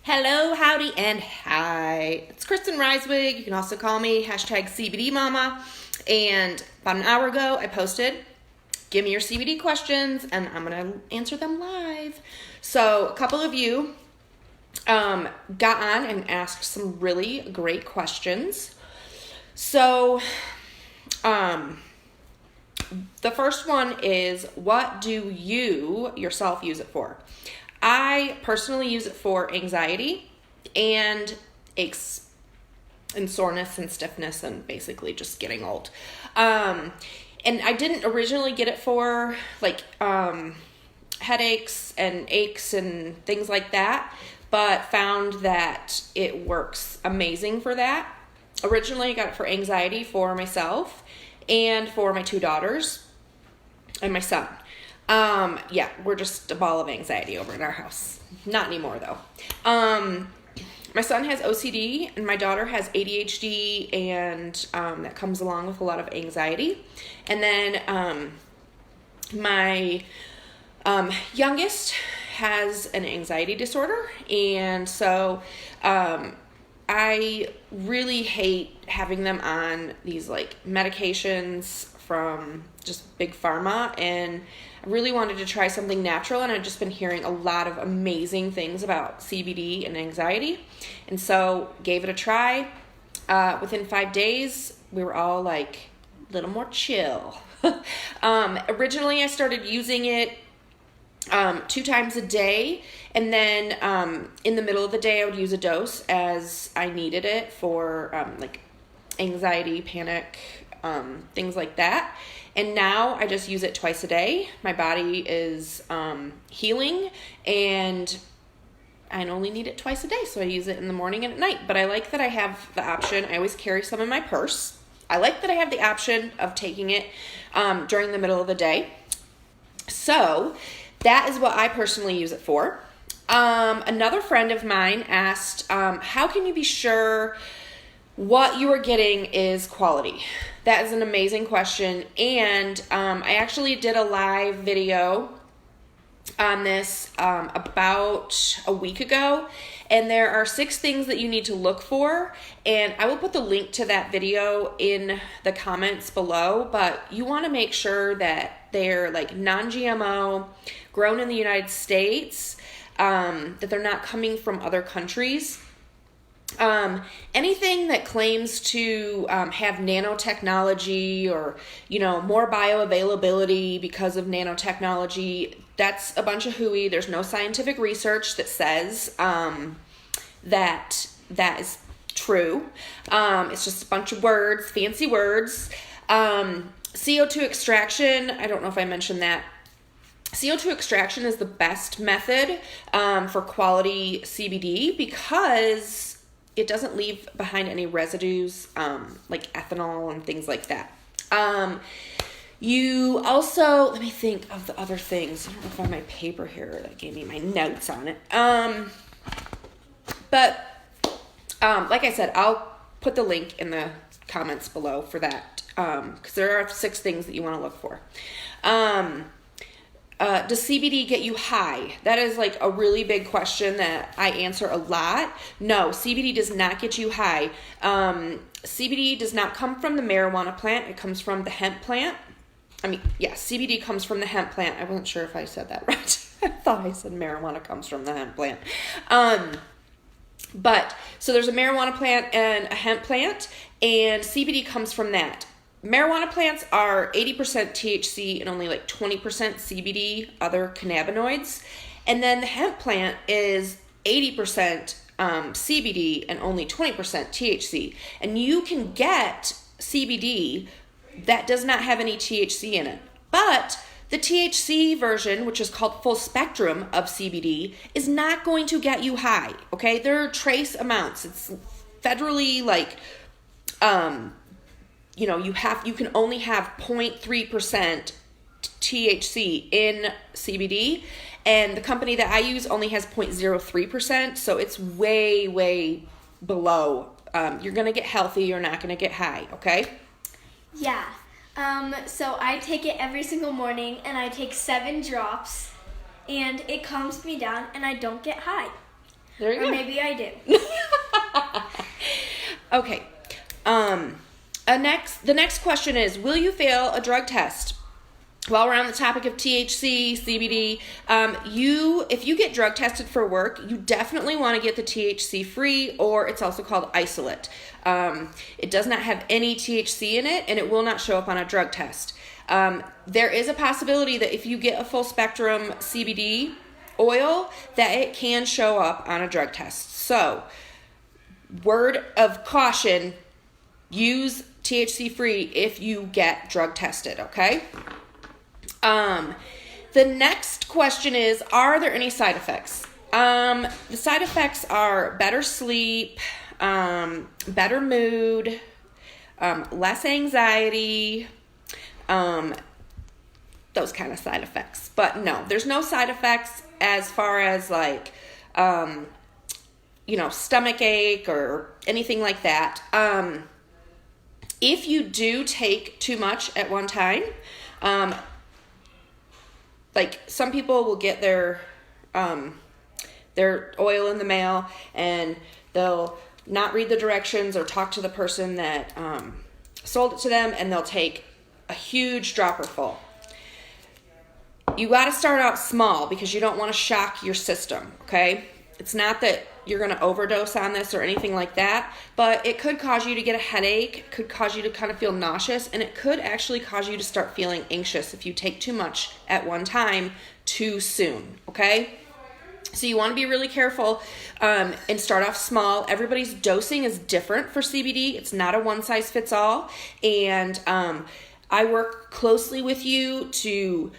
Hello, howdy, and hi. It's Kristen Reiswig. You can also call me #CBD Mama. And about an hour ago, I posted, give me your CBD questions, and I'm going to answer them live. So a couple of you got on and asked some really great questions. So the first one is, what do you yourself use it for? I personally use it for anxiety and aches and soreness and stiffness and basically just getting old. And I didn't originally get it for headaches and aches and things like that, but found that it works amazing for that. Originally, I got it for anxiety for myself and for my 2 daughters and my son. We're just a ball of anxiety over in our house. Not anymore, though. My son has OCD, and my daughter has ADHD, and that comes along with a lot of anxiety. And then my youngest has an anxiety disorder, and so I really hate having them on these medications from just big pharma, and I really wanted to try something natural, and I've just been hearing a lot of amazing things about CBD and anxiety, and so gave it a try. Within 5 days, we were all a little more chill. Originally, I started using it 2 times a day, and then in the middle of the day, I would use a dose as I needed it for anxiety, panic, things like that. And now I just use it twice a day. My body is healing, and I only need it twice a day, so I use it in the morning and at night. But I like that I have the option. I always carry some in my purse. I like that I have the option of taking it during the middle of the day. So that is what I personally use it for. Another friend of mine asked, how can you be sure what you are getting is quality? That is an amazing question, and I actually did a live video on this about a week ago, and there are 6 things that you need to look for, and I will put the link to that video in the comments below, but you want to make sure that they're non-GMO, grown in the United States, that they're not coming from other countries. Anything that claims to have nanotechnology or, more bioavailability because of nanotechnology, that's a bunch of hooey. There's no scientific research that says that is true. It's just a bunch of words, fancy words. CO2 extraction, I don't know if I mentioned that. CO2 extraction is the best method for quality CBD because it doesn't leave behind any residues like ethanol and things like that. You also, let me think of the other things. I don't know if I have my paper here that gave me my notes on it. But like I said, I'll put the link in the comments below for that because there are 6 things that you want to look for. Does CBD get you high? That is a really big question that I answer a lot. No, CBD does not get you high. CBD does not come from the marijuana plant. It comes from the hemp plant. CBD comes from the hemp plant. I wasn't sure if I said that right. I thought I said marijuana comes from the hemp plant. So there's a marijuana plant and a hemp plant, and CBD comes from that. Marijuana plants are 80% THC and only 20% CBD, other cannabinoids. And then the hemp plant is 80% CBD and only 20% THC. And you can get CBD that does not have any THC in it. But the THC version, which is called full spectrum of CBD, is not going to get you high, okay? There are trace amounts. It's federally you can only have 0.3% THC in CBD, and the company that I use only has 0.03%, so it's way, way below. You're going to get healthy, you're not going to get high, okay? Yeah. So I take it every single morning, and I take 7 drops, and it calms me down, and I don't get high. There you or go. maybe I do. Okay. The next question is, will you fail a drug test? While we're on the topic of THC, CBD, if you get drug tested for work, you definitely want to get the THC free, or it's also called isolate. It does not have any THC in it, and it will not show up on a drug test. There is a possibility that if you get a full spectrum CBD oil, that it can show up on a drug test. So, word of caution, use THC free if you get drug tested, okay? The next question is, are there any side effects? The side effects are better sleep, better mood, less anxiety, those kind of side effects. But no, there's no side effects as far as like, stomach ache or anything like that. If you do take too much at one time, like some people will get their oil in the mail and they'll not read the directions or talk to the person that sold it to them, and they'll take a huge dropper full. You got to start out small because you don't want to shock your system, okay? It's not that you're going to overdose on this or anything like that, but it could cause you to get a headache, it could cause you to kind of feel nauseous, and it could actually cause you to start feeling anxious if you take too much at one time too soon, okay? So you want to be really careful and start off small. Everybody's dosing is different for CBD. It's not a one-size-fits-all, and I work closely with you to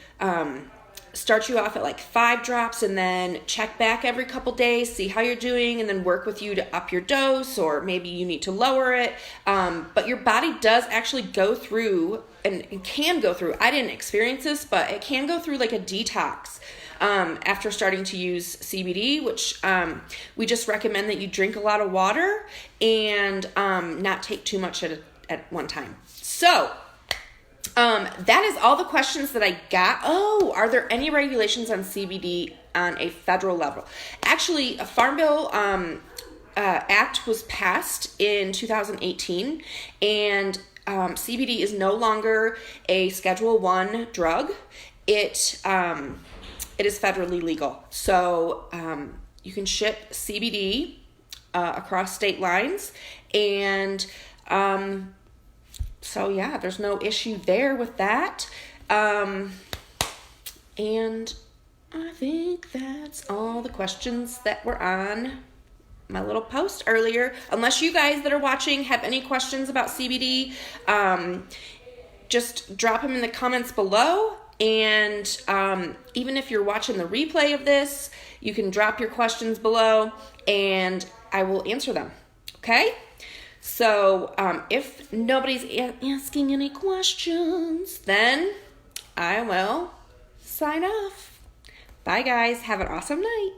start you off at like 5 drops and then check back every couple days, see how you're doing, and then work with you to up your dose, or maybe you need to lower it. But your body does actually go through, and it can go through, I didn't experience this, but it can go through like a detox after starting to use CBD, which we just recommend that you drink a lot of water and not take too much at one time. So that is all the questions that I got. Oh, are there any regulations on CBD on a federal level? Actually, a Farm Bill Act was passed in 2018, and CBD is no longer a Schedule I drug. It is federally legal. So you can ship CBD across state lines, and so yeah, there's no issue there with that. And I think that's all the questions that were on my little post earlier. Unless you guys that are watching have any questions about CBD, just drop them in the comments below. And even if you're watching the replay of this, you can drop your questions below and I will answer them. Okay? So if nobody's asking any questions, then I will sign off. Bye, guys. Have an awesome night.